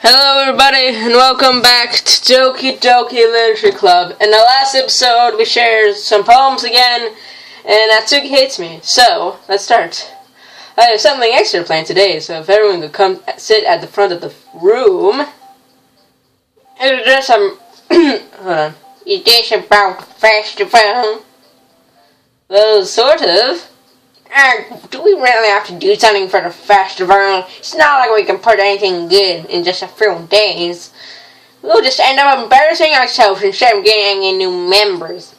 Hello everybody and welcome back to Doki Literature Club. In the last episode we shared some poems again and Natsuki hates me. So, let's start. I have something extra planned today, so if everyone could come sit at the front of the room. Is there some hold on. Is this about festival? Well, sort of. Do we really have to do something for the festival? It's not like we can put anything good in just a few days. We'll just end up embarrassing ourselves instead of getting any new members.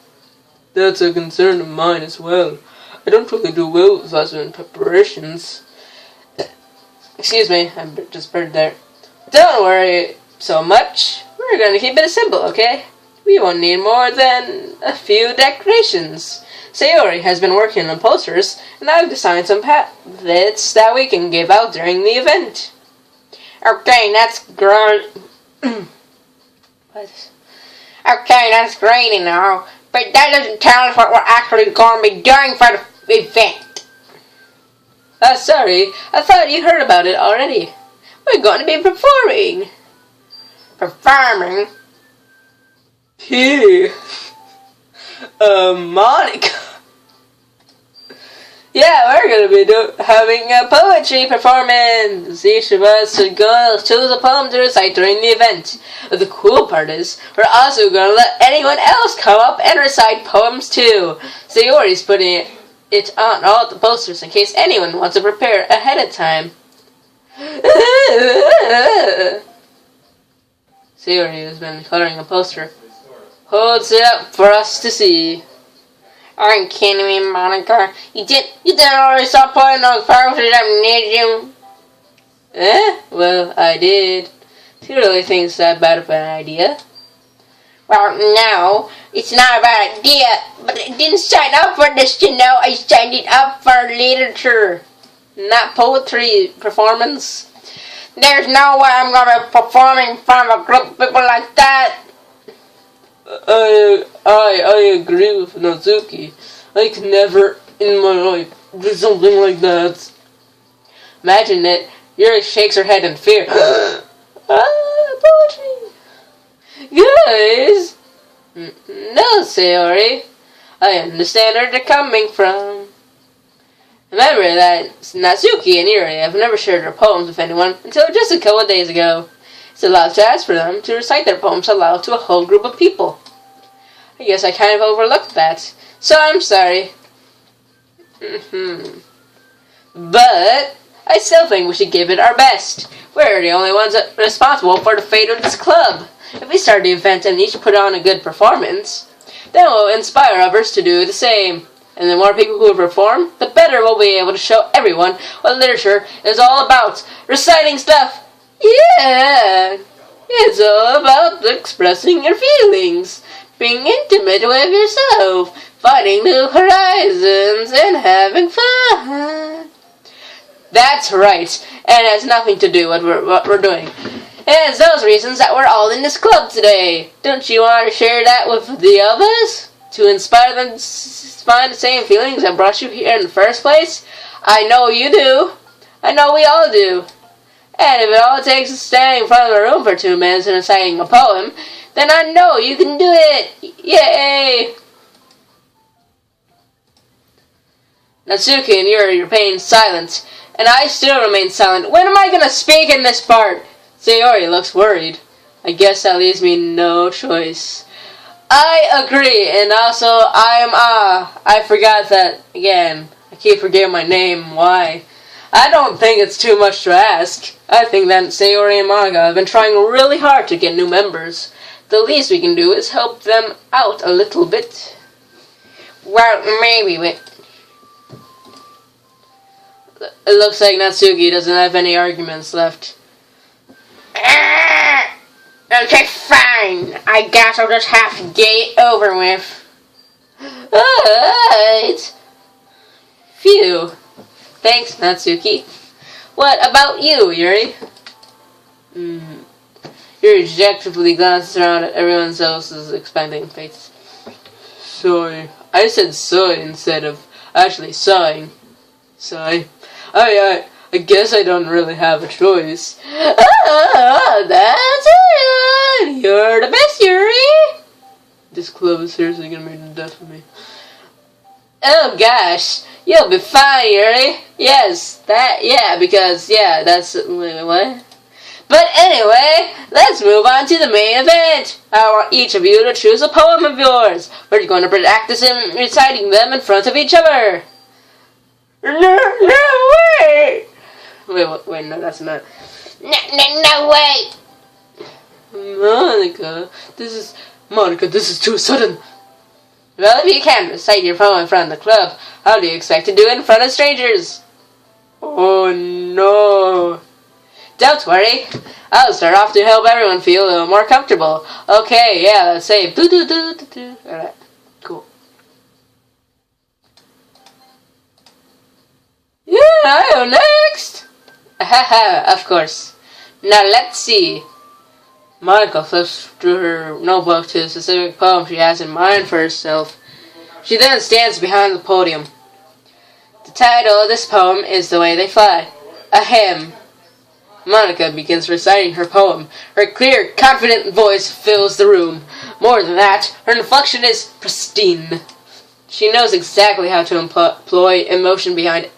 That's a concern of mine as well. I don't really do well with last minute preparations. Excuse me, I just burned there. Don't worry so much. We're going to keep it simple, okay? We won't need more than a few decorations. Sayori has been working on posters, and I've designed some pamphlets that we can give out during the event. Okay, that's great. What? Okay, that's great and all, but that doesn't tell us what we're actually going to be doing for the event. Sorry, I thought you heard about it already. We're going to be performing. Performing? Hey, Monica. Yeah, we're going to be having a poetry performance. Each of us should choose a poem to recite during the event. But the cool part is, we're also going to let anyone else come up and recite poems too. Sayori's putting it on all the posters in case anyone wants to prepare ahead of time. Sayori has been coloring a poster. Holds it up for us to see. Are you kidding me, Monica? You didn't already stop putting those posters up, did you? Well, I did. Do you really think it's that bad of an idea? Well, no, it's not a bad idea, but I didn't sign up for this, you know. I signed it up for literature, not poetry performance. There's no way I'm going to be performing in front of a group of people like that. I agree with Natsuki. I could never in my life do something like that. Imagine it. Yuri shakes her head in fear. Poetry. Guys! No, Sayori. I understand where they're coming from. Remember that Natsuki and Yuri have never shared their poems with anyone until just a couple of days ago. It's allowed to ask for them to recite their poems aloud to a whole group of people. I guess I kind of overlooked that, so I'm sorry. But I still think we should give it our best. We're the only ones responsible for the fate of this club. If we start the event and each put on a good performance, then we'll inspire others to do the same. And the more people who perform, the better we'll be able to show everyone what literature is all about. Reciting stuff. Yeah, it's all about expressing your feelings, being intimate with yourself, finding new horizons, and having fun. That's right, and it has nothing to do with what we're doing. And it's those reasons that we're all in this club today. Don't you want to share that with the others? To inspire them to find the same feelings that brought you here in the first place? I know you do. I know we all do. And if it all takes is standing in front of a room for 2 minutes and reciting a poem, then I know you can do it! Yay! Natsuki and Yuri remain silent, and I still remain silent. When am I gonna speak in this part? Sayori looks worried. I guess that leaves me no choice. I agree, and also I forgot that again. I keep forgetting my name. Why? I don't think it's too much to ask. I think that Sayori and Monica have been trying really hard to get new members. The least we can do is help them out a little bit. Well, maybe we... It looks like Natsuki doesn't have any arguments left. Okay, fine. I guess I'll just have to get it over with. Alright. Phew. Thanks, Natsuki. What about you, Yuri? Yuri dejectedly glances around at everyone else's expecting faces. Sorry. I said soy instead of actually sighing. Sigh. I guess I don't really have a choice. That club is seriously gonna make the death of me. Oh gosh, you'll be fine, Yuri. Yes, because that's wait, what? But anyway, let's move on to the main event. I want each of you to choose a poem of yours. We're going to practice reciting them in front of each other. No way! Wait, no, that's not. No way! Monica, this is too sudden. Well, if you can recite your poem in front of the club, how do you expect to do it in front of strangers? Oh no. Don't worry. I'll start off to help everyone feel a little more comfortable. Okay, yeah, let's say do. Alright, cool. Yeah, I am next! Haha, of course. Now let's see. Monica flips through her notebook to the specific poem she has in mind for herself. She then stands behind the podium. The title of this poem is The Way They Fly, a hymn. Monica begins reciting her poem. Her clear, confident voice fills the room. More than that, her inflection is pristine. She knows exactly how to employ emotion behind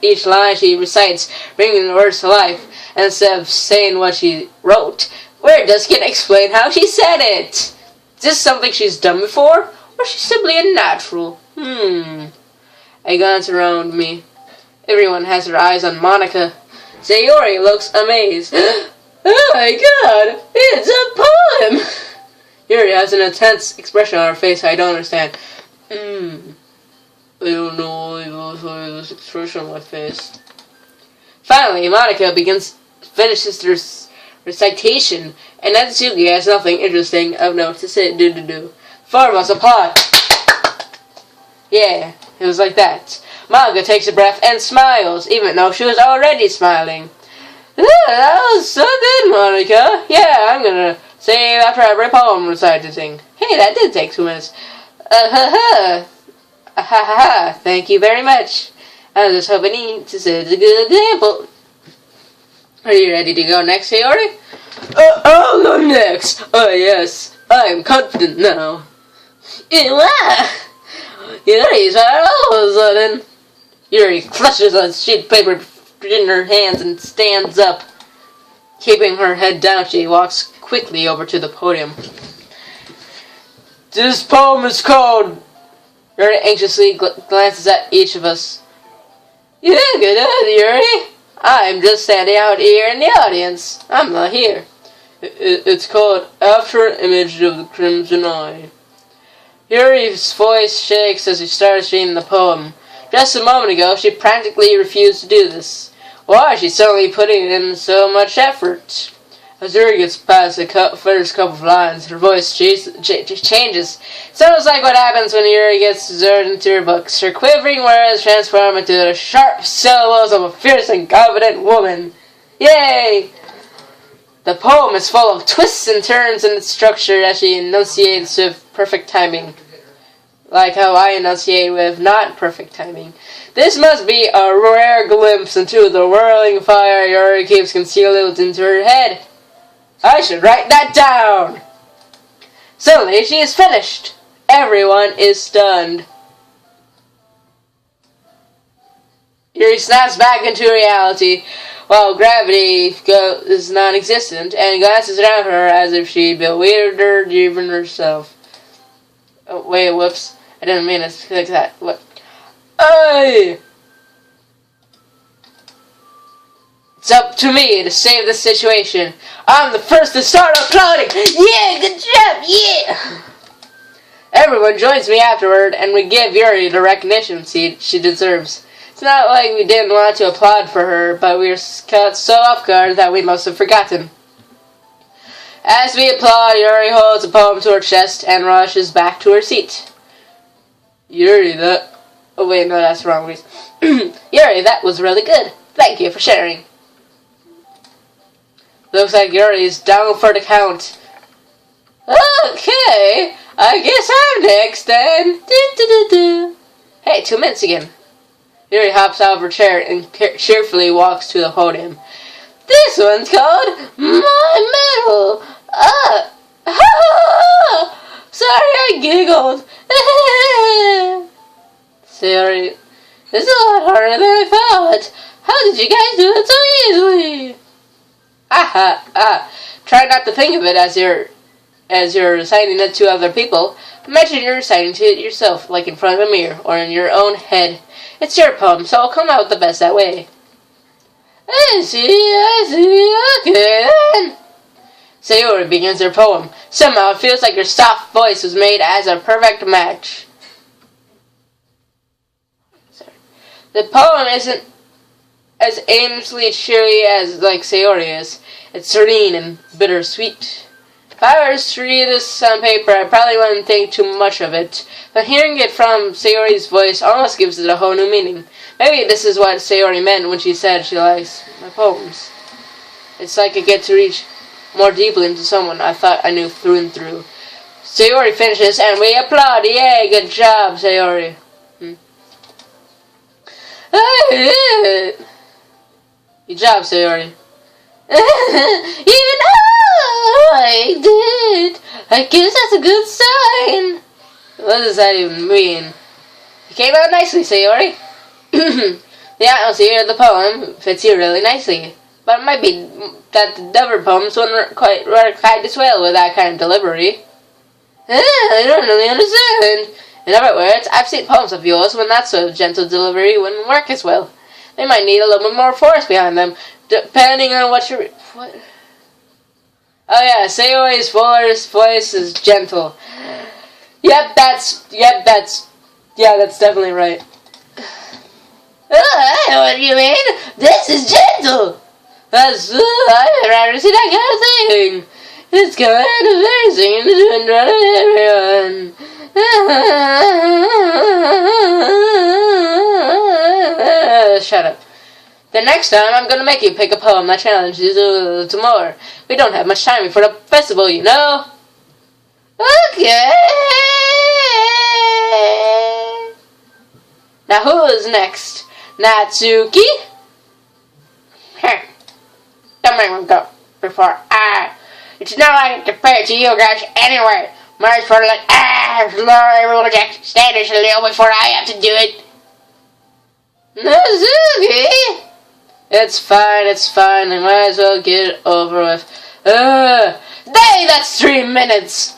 each line she recites, bringing the words to life. And instead of saying what she wrote, where does Kit explain how she said it? Is this something she's done before, or is she simply a natural? I glance around me. Everyone has their eyes on Monica. Sayori looks amazed. Oh my god, it's a poem! Yuri has an intense expression on her face I don't understand. I don't know why I this expression on my face. Finally, Monica finishes her recitation, and Natsuki has nothing interesting of note to say. Do. Four of us applaud. Yeah, it was like that. Monica takes a breath and smiles, even though she was already smiling. That was so good, Monica. Yeah, I'm gonna say after every poem reciting. Hey, that did take 2 minutes. Thank you very much. I was just hoping to set a good example. Are you ready to go next, Sayori? I'll go next. Oh yes, I am confident now. Yuri's all of a sudden. Yuri clutches a sheet of paper in her hands and stands up. Keeping her head down, she walks quickly over to the podium. This poem is called... Yuri anxiously glances at each of us. Yeah, good on, Yuri. I'm just standing out here in the audience. I'm not here. It's called After an Image of the Crimson Eye. Yuri's voice shakes as she starts reading the poem. Just a moment ago, she practically refused to do this. Why is she suddenly putting in so much effort? As Yuri gets past the first couple of lines, her voice changes. Sounds like what happens when Yuri gets absorbed into her books. Her quivering words transform into the sharp syllables of a fierce and confident woman. Yay! The poem is full of twists and turns in its structure as she enunciates with perfect timing. Like how I enunciate with not perfect timing. This must be a rare glimpse into the whirling fire Yuri keeps concealed into her head. I should write that down! Suddenly she is finished. Everyone is stunned. Yuri snaps back into reality, while gravity is non-existent, and glances around her as if she bewildered even herself. Oh, wait, whoops. I didn't mean it like that. What? Hey! It's up to me to save the situation. I'm the first to start applauding. Yeah, good job, yeah! Everyone joins me afterward, and we give Yuri the recognition she deserves. It's not like we didn't want to applaud for her, but we were caught so off guard that we must have forgotten. As we applaud, Yuri holds a poem to her chest and rushes back to her seat. Yuri, that... Oh wait, no, that's wrong. Yuri, that was really good. Thank you for sharing. Looks like Yuri's down for the count. Okay, I guess I'm next then. Hey, 2 minutes again. Yuri hops out of her chair and cheerfully walks to the podium. This one's called My Medal. Sorry I cold. Sayori, this is a lot harder than I thought. How did you guys do it so easily? Try not to think of it as you're reciting it to other people. Imagine you're reciting to it yourself, like in front of a mirror or in your own head. It's your poem, so it'll come out the best that way. I see, okay then. Sayori begins her poem. Somehow it feels like her soft voice was made as a perfect match. The poem isn't as aimlessly cheery as like Sayori is. It's serene and bittersweet. If I were to read this on paper, I probably wouldn't think too much of it. But hearing it from Sayori's voice almost gives it a whole new meaning. Maybe this is what Sayori meant when she said she likes my poems. It's like I get to reach more deeply into someone I thought I knew through and through. Sayori finishes and we applaud. Yay, good job, Sayori. Good job, Sayori. Even I did. I guess that's a good sign. What does that even mean? It came out nicely, Sayori. The atmosphere of the poem fits you really nicely. But it might be that the other poems wouldn't quite work quite as well with that kind of delivery. I don't really understand. In other words, I've seen poems of yours when that sort of gentle delivery wouldn't work as well. They might need a little bit more force behind them, depending on what you're... What? Oh yeah, Sayori's voice is gentle. That's definitely right. I know what you mean. This is gentle. I've never seen that kind of thing. It's kind of amazing to do in front of everyone. Shut up. The next time, I'm gonna make you pick a poem that challenges you to more. We don't have much time before the festival, you know. Okay. Now who is next? Natsuki? Don't make me go before it's not like to compare to you guys anyway. Might for like everyone just stand a little before I have to do it. Natsuki? It's fine. I might as well get it over with. That's 3 minutes!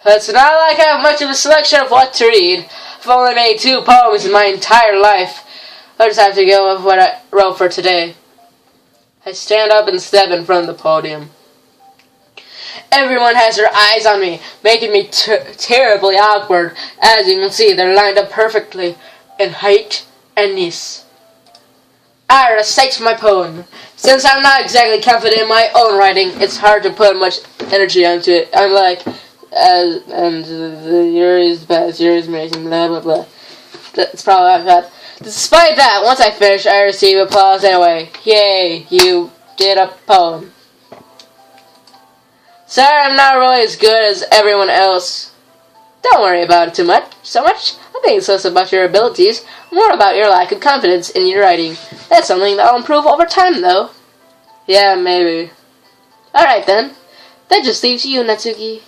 It's not like I have much of a selection of what to read. I've only made 2 poems in my entire life. I'll just have to go with what I wrote for today. I stand up and step in front of the podium. Everyone has their eyes on me, making me terribly awkward. As you can see, they're lined up perfectly in height and knees. I recite my poem. Since I'm not exactly confident in my own writing, it's hard to put much energy onto it. I'm like, yours best, yours amazing, blah blah blah. That's probably what I've got. Despite that, once I finish, I receive applause anyway. Yay, you did a poem. Sorry, I'm not really as good as everyone else. Don't worry about it so much. I think it's less about your abilities, more about your lack of confidence in your writing. That's something that'll improve over time, though. Yeah, maybe. Alright then. That just leaves you, Natsuki.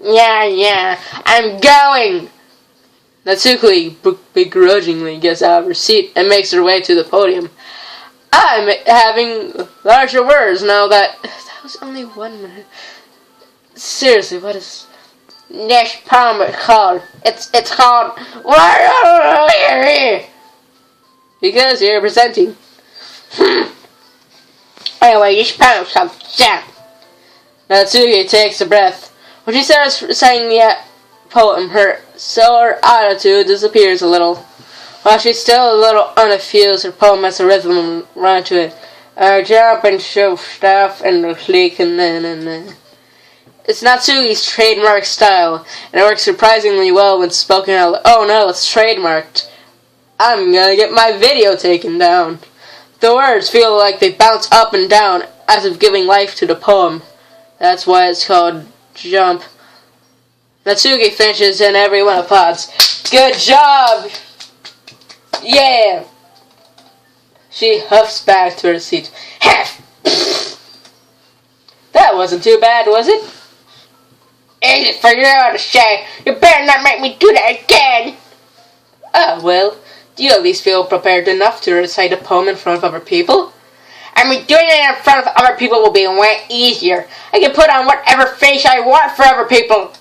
Yeah, I'm going! Natsuki begrudgingly gets out of her seat and makes her way to the podium. I'm having larger words now that was only 1 minute. Seriously, what is this poem called? It's called because you're presenting. Anyway, this poem's called Jump. Natsuki takes a breath. When she starts reciting the poem, her sour attitude disappears a little. While she's still a little unaffused, her poem has a rhythm run to it. I jump and shove stuff and click and then. It's Natsuki's trademark style, and it works surprisingly well when spoken out. Oh no, it's trademarked. I'm gonna get my video taken down. The words feel like they bounce up and down, as if giving life to the poem. That's why it's called Jump. Natsuki finishes and everyone applauds. Good job! Yeah! She huffs back to her seat. That wasn't too bad, was it? Is it for you to say? You better not make me do that again. Ah, well, do you at least feel prepared enough to recite a poem in front of other people? I mean, doing it in front of other people will be way easier. I can put on whatever face I want for other people.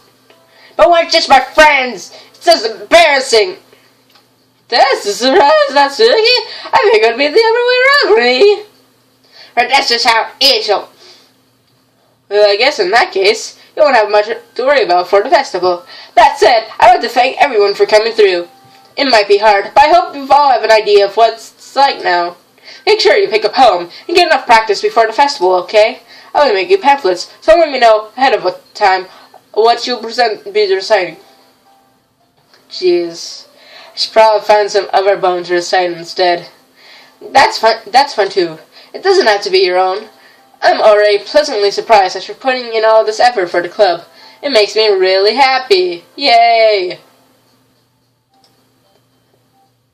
But when it's just my friends, it's just embarrassing. That's a surprise, Natsuki. I think it would be the other way around, really. But that's just how it is. So. Well, I guess in that case, you won't have much to worry about for the festival. That said, I'd like to thank everyone for coming through. It might be hard, but I hope you all have an idea of what it's like now. Make sure you pick a poem and get enough practice before the festival, okay? I will make you pamphlets, so let me know ahead of time what you'll be reciting. Jeez. I should probably find some other poem to recite instead. That's fun too. It doesn't have to be your own. I'm already pleasantly surprised that you're putting in all this effort for the club. It makes me really happy. Yay!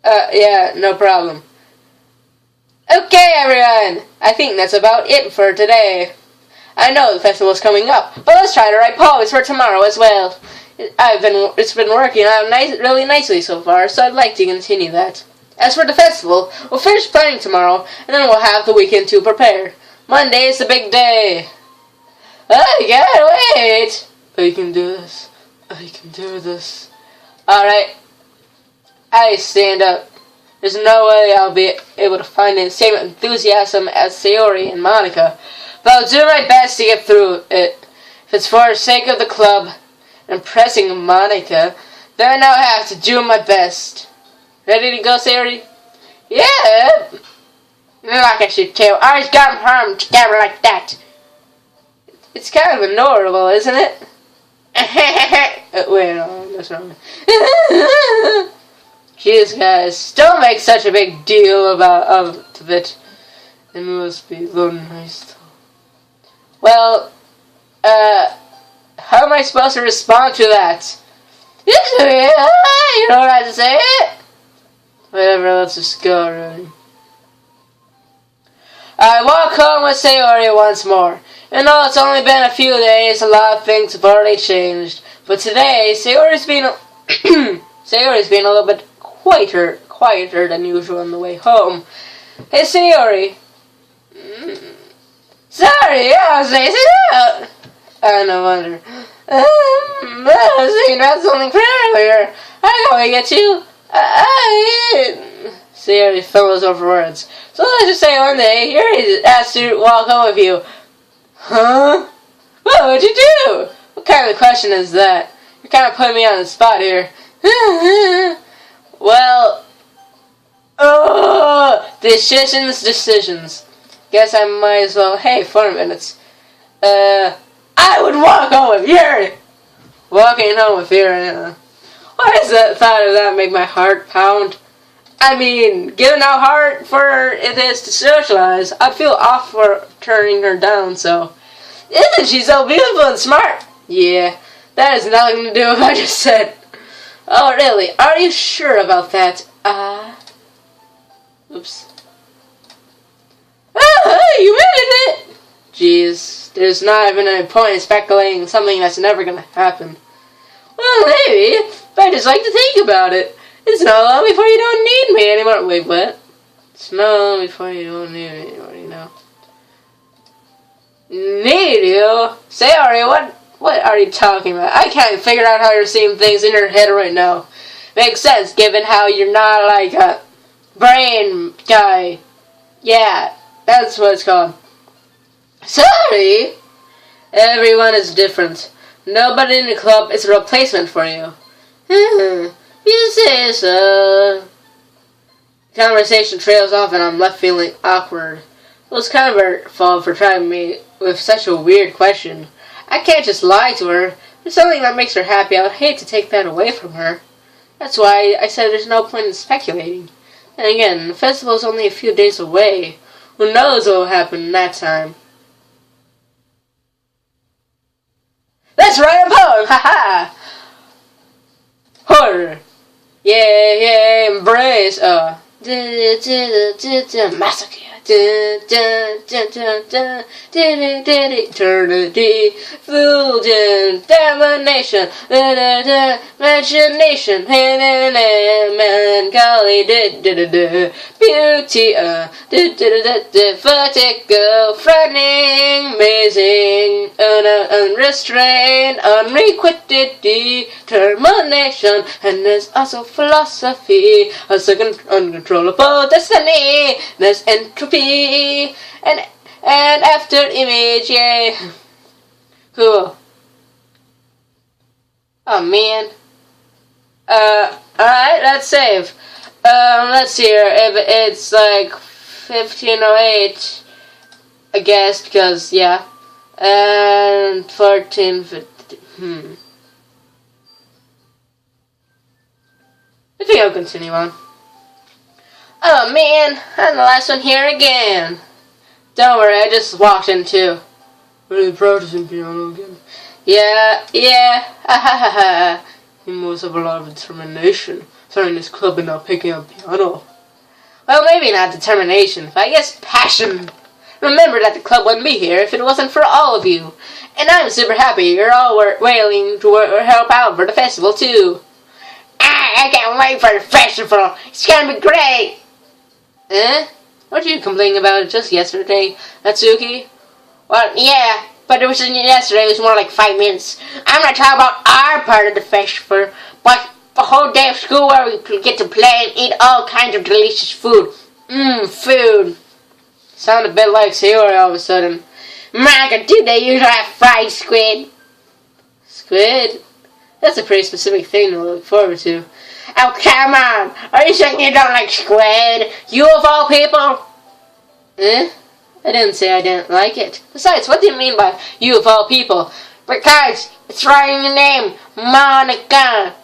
Yeah, no problem. Okay, everyone! I think that's about it for today. I know the festival's coming up, but let's try to write poems for tomorrow as well. It's been working out really nicely so far, so I'd like to continue that. As for the festival, we'll finish planning tomorrow, and then we'll have the weekend to prepare. Monday is the big day. I can't wait! I can do this. I can do this. Alright. I stand up. There's no way I'll be able to find the same enthusiasm as Sayori and Monica, but I'll do my best to get through it. If it's for the sake of the club and impressing Monica, then I'll have to do my best. Ready to go, Sayori? Yeah! Like I should tell. I always got them harmed together like that. It's kind of adorable, isn't it? Wait, no, that's wrong. Jeez, guys, don't make such a big deal about it. It must be so nice. Well, how am I supposed to respond to that? You know what I have to say? Whatever, let's just go already. I walk home with Sayori once more. And though it's only been a few days, a lot of things have already changed. But today, Sayori's been a little bit quieter than usual on the way home. Hey, Sayori. Sorry, I was spacing out. No wonder. I was thinking about something from earlier. I gotta get you. Sayori fumbles over words. So let's just say one day, Yuri asked to walk home with you. Huh? What would you do? What kind of question is that? You're kind of putting me on the spot here. Well, decisions. Guess I might as well. Hey, 4 minutes. I would walk home with Yuri. Walking home with Yuri. Why does that thought of that make my heart pound? I mean, given how hard for it is to socialize, I'd feel off for turning her down, so. Isn't she so beautiful and smart? Yeah, that has nothing to do with what I just said. Oh, really? Are you sure about that? Oops. You admitted it! Jeez, there's not even any point in speculating something that's never gonna happen. Well, maybe, but I just like to think about it. It's not long before you don't need me anymore. Wait, what? It's not long before you don't need me anymore, you know. Need you? Sayori, what are you talking about? I can't figure out how you're seeing things in your head right now. Makes sense, given how you're not like a brain guy. Yeah, that's what it's called. Sorry? Everyone is different. Nobody in the club is a replacement for you. You say so. Conversation trails off and I'm left feeling awkward. It was kind of her fault for trying me with such a weird question. I can't just lie to her. There's something that makes her happy. I would hate to take that away from her. That's why I said there's no point in speculating. And again, the festival's only a few days away. Who knows what will happen in that time? Let's write a poem! Ha-ha! Horror! Yeah, embrace! Massacre! Eternity, fulgent, domination, imagination, melancholy, beauty, vertigo, frightening, amazing, unrestrained, unrequited determination, and there's also philosophy, a second uncontrollable destiny, there's entropy, and after image, yay. Cool. Oh man. Alright, let's save. Let's see here, if it's like 1508, I guess, because, yeah. And 1450, I think I'll continue on. Oh man, I'm the last one here again. Don't worry, I just walked in too. Really practicing piano again. Yeah, ha ha ha ha. You must have a lot of determination starting this club and not picking up piano. Well, maybe not determination, but I guess passion. Remember that the club wouldn't be here if it wasn't for all of you. And I'm super happy you're all willing to help out for the festival too. I can't wait for the festival. It's gonna be great. Weren't you complaining about it just yesterday, Natsuki? Well, yeah, but it wasn't yesterday. It was more like 5 minutes. I'm not talking about our part of the festival, but the whole day of school where we get to play and eat all kinds of delicious food. Food. Sound a bit like Sayori all of a sudden. Monica, do they usually have fried squid? Squid? That's a pretty specific thing to look forward to. Oh, come on! Are you saying you don't like squid? You of all people? I didn't say I didn't like it. Besides, what do you mean by you of all people? Because it's right in your name, Monica.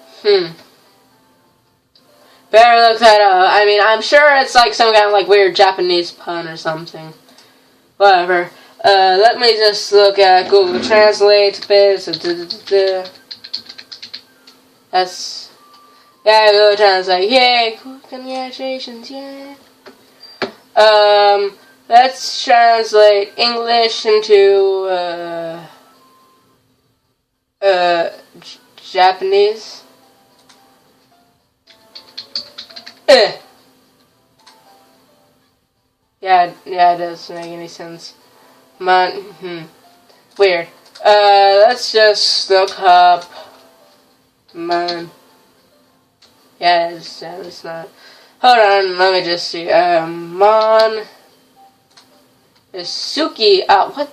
Better look that up. I mean, I'm sure it's like some kind of like weird Japanese pun or something. Whatever. Let me just look at Google Translate bits. That's... Yeah, Google Translate. Yay! Congratulations, yeah. Let's translate English into, Japanese. Yeah, it doesn't make any sense. Weird. Let's just look up Yeah, it's not. Hold on, let me just see. Suki. What?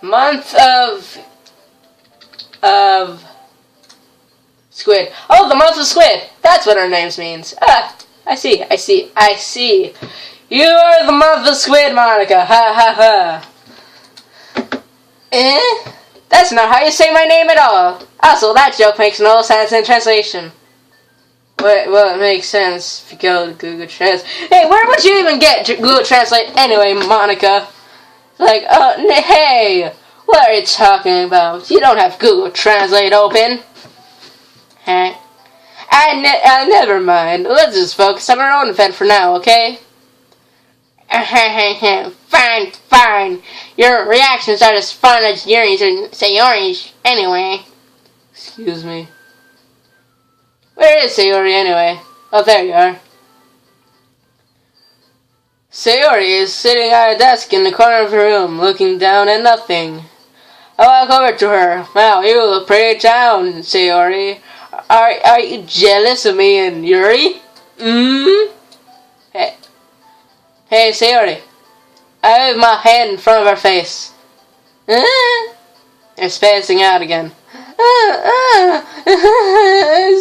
Month of squid. Oh, the month of squid. That's what our names means. I see. You are the month of squid, Monica. Ha ha ha. That's not how you say my name at all. Also, that joke makes no sense in translation. Well, it makes sense if you go to Google Translate. Hey, where would you even get Google Translate anyway, Monica? Like, hey, what are you talking about? You don't have Google Translate open. Huh? Never mind. Let's just focus on our own event for now, okay? Fine. Your reactions are as fun as Yuri's and Sayori's anyway. Excuse me. Where is Sayori anyway? Oh, there you are. Sayori is sitting at a desk in the corner of the room, looking down at nothing. I walk over to her. Wow, you look pretty down, Sayori. Are you jealous of me and Yuri? Hey, Sayori. I have my hand in front of her face. You're spacing out again.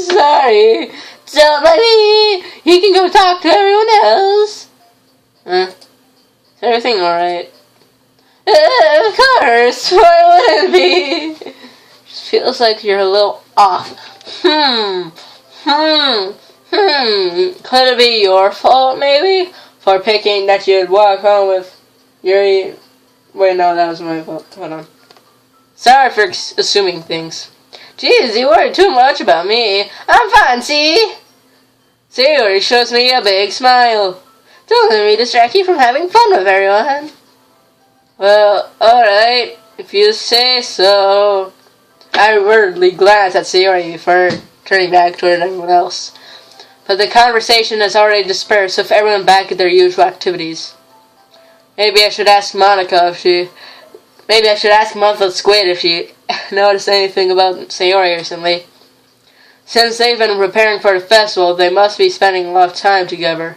Sorry. Don't let me. You can go talk to everyone else. Is everything alright? Of course. Why wouldn't it be? Just feels like you're a little off. Could it be your fault, maybe? For picking that you'd walk home with Yuri. Wait, no, that was my fault. Hold on. Sorry for assuming things. Jeez, you worry too much about me. I'm fine, see? Sayori shows me a big smile. Don't let me distract you from having fun with everyone. Well, alright, if you say so. I avertedly glanced at Sayori before turning back toward everyone else. But the conversation has already dispersed with everyone back at their usual activities. Maybe I should ask Monica Maybe I should ask Monthly Squid if she noticed anything about Sayori recently. Since they've been preparing for the festival, they must be spending a lot of time together.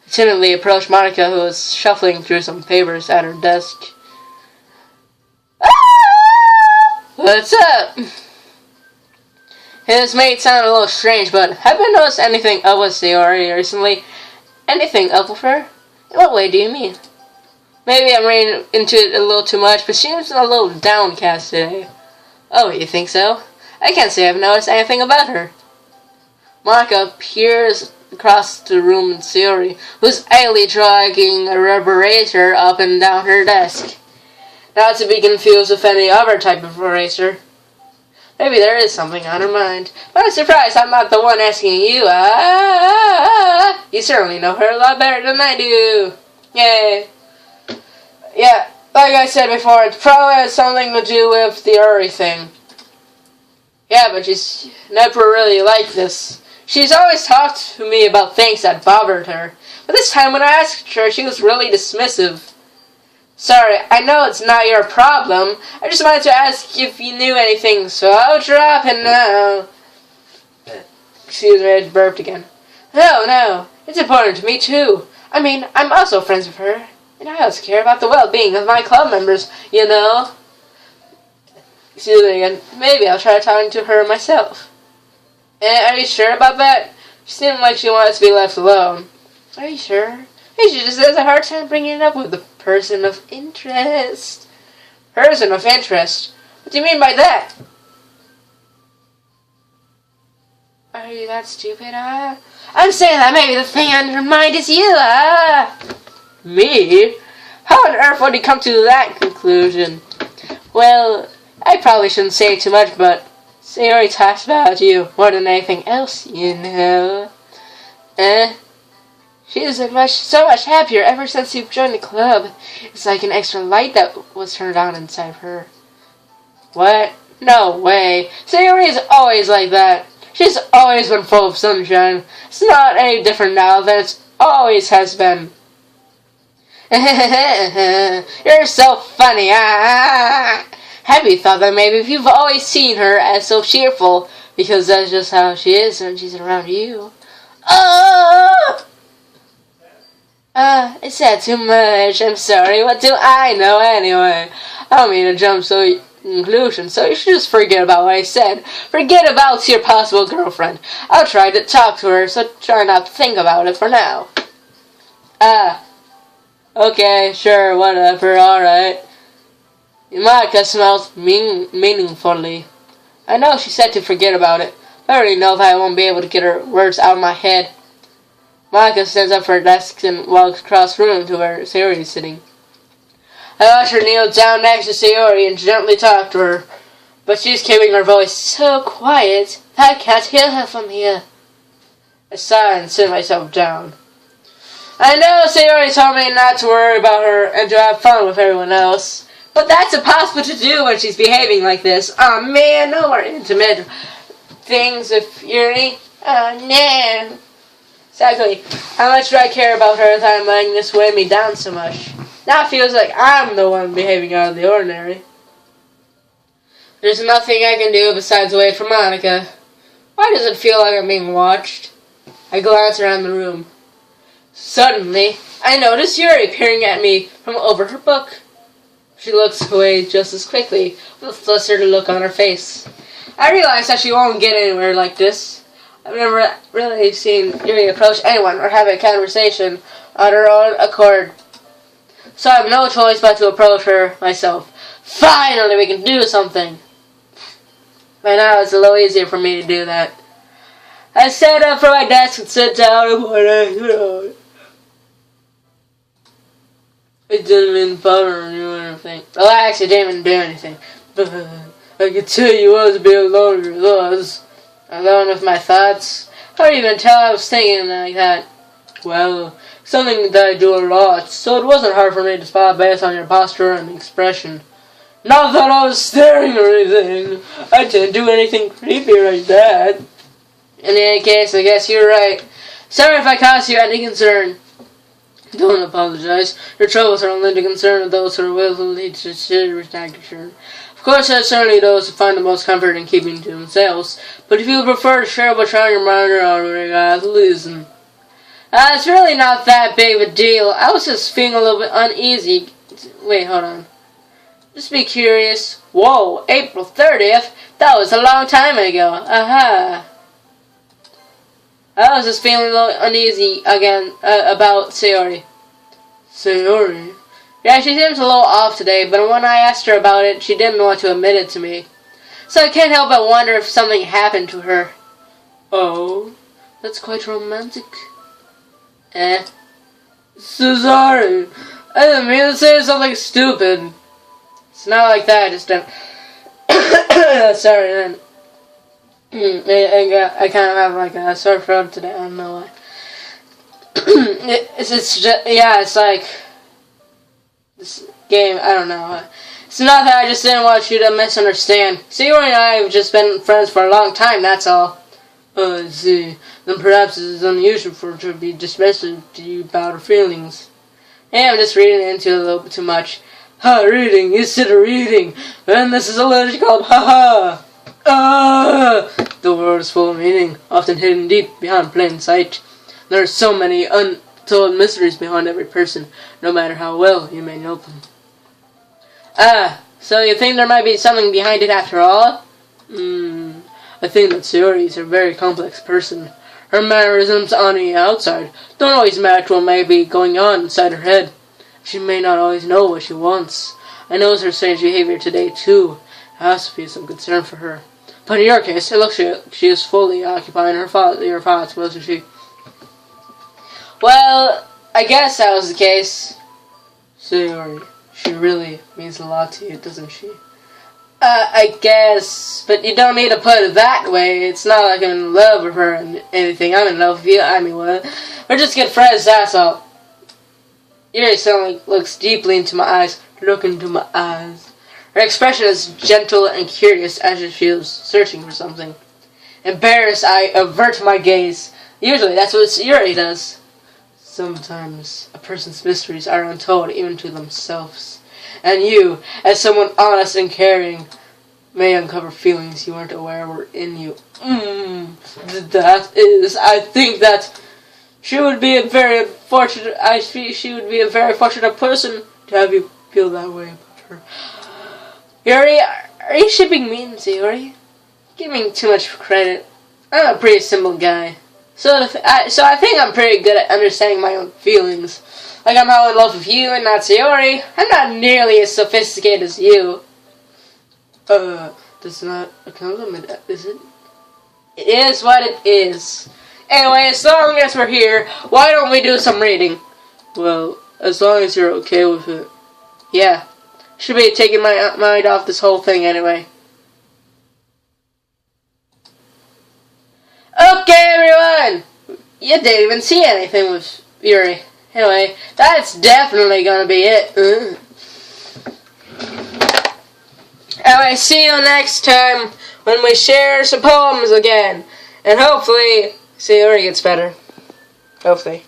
I timidly approached Monica, who was shuffling through some papers at her desk. Ah! What's up? His mate sounded a little strange, but have you noticed anything up with Sayori recently? Anything up with her? In what way do you mean? Maybe I'm reading into it a little too much, but she seems a little downcast today. Oh, you think so? I can't say I've noticed anything about her. Monica peers across the room at Sayori, who's idly dragging a rubber eraser up and down her desk. Not to be confused with any other type of eraser. Maybe there is something on her mind. But I'm surprised I'm not the one asking you. You certainly know her a lot better than I do. Yay. Yeah, like I said before, it probably has something to do with the Uri thing. Yeah, but she's never really like this. She's always talked to me about things that bothered her. But this time when I asked her, she was really dismissive. Sorry, I know it's not your problem. I just wanted to ask if you knew anything, so I'll drop it now. Excuse me, I burped again. No, it's important to me too. I mean, I'm also friends with her, and I also care about the well-being of my club members, you know. Excuse me again. Maybe I'll try talking to her myself. Are you sure about that? She seemed like she wanted to be left alone. Are you sure? She just has a hard time bringing it up with the person of interest. Person of interest? What do you mean by that? Are you that stupid, I'm saying that maybe the thing on her mind is you, Me? How on earth would you come to that conclusion? Well, I probably shouldn't say too much, but Sayori talks about you more than anything else, you know. She's so much happier ever since you've joined the club. It's like an extra light that was turned on inside of her. What? No way. Sayori is always like that. She's always been full of sunshine. It's not any different now than it always has been. You're so funny. Have you thought that maybe if you've always seen her as so cheerful, because that's just how she is when she's around you? I said too much. I'm sorry. What do I know anyway? I don't mean to jump so conclusion, so you should just forget about what I said. Forget about your possible girlfriend. I'll try to talk to her, so try not to think about it for now. Okay, sure, whatever, alright. Monica smells meaningfully. I know she said to forget about it, but I already know that I won't be able to get her words out of my head. Monica stands up from her desk and walks across the room to where Sayori is sitting. I watch her kneel down next to Sayori and gently talk to her, but she's keeping her voice so quiet that I can't hear her from here. I sigh and sit myself down. I know Sayori told me not to worry about her and to have fun with everyone else, but that's impossible to do when she's behaving like this. Oh man, no more intimate things with Yuri. Oh no. Exactly. How much do I care about her that I'm letting this weigh me down so much? Now it feels like I'm the one behaving out of the ordinary. There's nothing I can do besides wait for Monica. Why does it feel like I'm being watched? I glance around the room. Suddenly, I notice Yuri peering at me from over her book. She looks away just as quickly, with a flustered look on her face. I realize that she won't get anywhere like this. I've never really seen Yuri approach anyone or have a conversation on her own accord. So I have no choice but to approach her myself. Finally, we can do something. By now, it's a little easier for me to do that. I stand up from my desk and sit down and it didn't mean bother you or anything. Relax, it didn't even do anything. I could tell you was being alone with your thoughts. Alone with my thoughts? How do you even tell I was thinking like that? Well, something that I do a lot, so it wasn't hard for me to spot based on your posture and expression. Not that I was staring or anything. I didn't do anything creepy like that. In any case, I guess you're right. Sorry if I caused you any concern. Don't apologize. Your troubles are only the concern of those who are willfully to serious action. Of course, there are certainly those who find the most comfort in keeping to themselves, but if you prefer to share what's on your mind or on listen. It's really not that big of a deal. I was just feeling a little bit uneasy. Wait, hold on. Just be curious. Whoa, April 30th? That was a long time ago. Aha. I was just feeling a little uneasy again about Sayori. Sayori? Yeah, she seems a little off today, but when I asked her about it, she didn't want to admit it to me. So I can't help but wonder if something happened to her. Oh, that's quite romantic. So sorry. I didn't mean to say something stupid. It's not like that, just sorry then. I kind of have like a sore throat today, I don't know why. it's just, yeah, it's like, this game, I don't know. It's not that I just didn't want you to misunderstand. Sayori and I have just been friends for a long time, that's all. Oh, I see. Then perhaps it is unusual for her to be dismissive to you about her feelings. Yeah, I'm just reading into it a little bit too much. Reading, instead of reading. And this is a literature called ha-ha. The world is full of meaning, often hidden deep behind plain sight. There are so many untold mysteries behind every person, no matter how well you may know them. So you think there might be something behind it after all? I think that Sayori is a very complex person. Her mannerisms on the outside don't always match what may be going on inside her head. She may not always know what she wants. I noticed her strange behavior today, too. It has to be some concern for her. But in your case, it looks like she is fully occupying your thoughts, wasn't she? Well, I guess that was the case. Sayori, she really means a lot to you, doesn't she? I guess, but you don't need to put it that way. It's not like I'm in love with her and anything. I'm in love with you. I mean, what? We're just good friends, that's all. Yuri suddenly looks deeply into my eyes. Look into my eyes. Her expression is gentle and curious as if she was searching for something. Embarrassed, I avert my gaze. Usually, that's what Yuri does. Sometimes a person's mysteries are untold even to themselves. And you, as someone honest and caring, may uncover feelings you weren't aware were in you. I think that she would be a very fortunate. She would be a very fortunate person to have you feel that way about her. Yuri, are you shipping me and Sayori? Giving too much credit. I'm a pretty simple guy. So I think I'm pretty good at understanding my own feelings. Like I'm all in love with you and not Sayori. I'm not nearly as sophisticated as you. That's not a compliment, is it? It is what it is. Anyway, as long as we're here, why don't we do some reading? Well, as long as you're okay with it. Yeah. Should be taking my mind off this whole thing anyway. Okay, everyone! You didn't even see anything with Yuri. Anyway, that's definitely gonna be it. Anyway, see you next time when we share some poems again. And hopefully, Sayori gets better. Hopefully.